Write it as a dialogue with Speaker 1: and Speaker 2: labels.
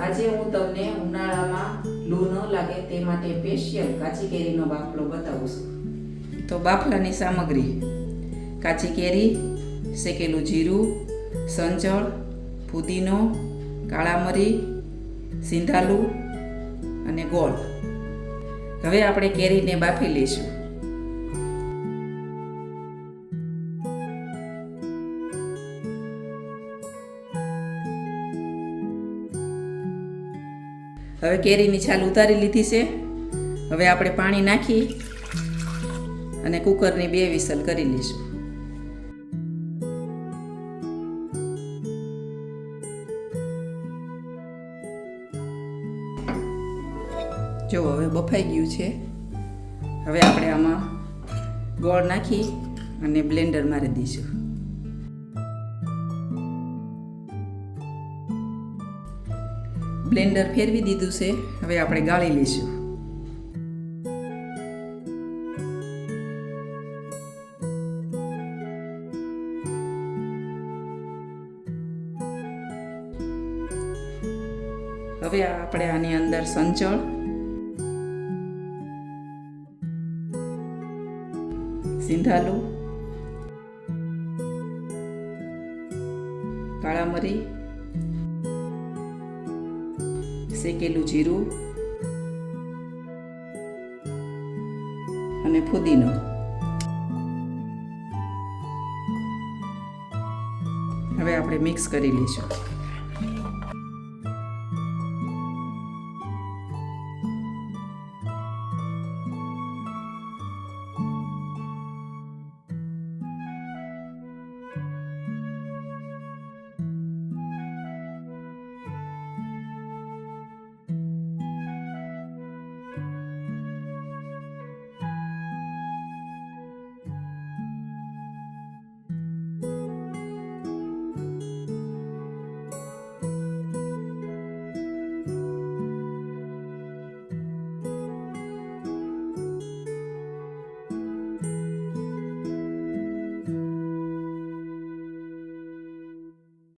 Speaker 1: આજે હું તમને ઉનાળામાં લૂ ન લાગે તે માટે સ્પેશિયલ કાચી કેરીનો બાફલો બતાવું છું. તો બાફલાની સામગ્રી: કાચી કેરી, શેકેલું જીરું, સંચળ, ફુદીનો, કાળા મરી, સિંધાલું અને ગોળ. હવે આપણે કેરીને બાફી લઈશું. હવે કેરીની છાલ ઉતારી લીધી છે. હવે આપણે પાણી નાખી અને કુકરની 2 વિસલ કરી લઈશું. જો હવે બફાઈ ગયું છે. હવે આપણે આમાં ગોળ નાખી અને બ્લેન્ડર મારી દઈશું. બ્લેન્ડર ફેરવી દીધું છે. હવે આપણે ગાળી લઈશું. હવે આપણે આની અંદર સંચળ, સિંધાલું, કાળા મરી, શેકેલું જીરું અને ફુદીનો હવે આપણે મિક્સ કરી લઈશું.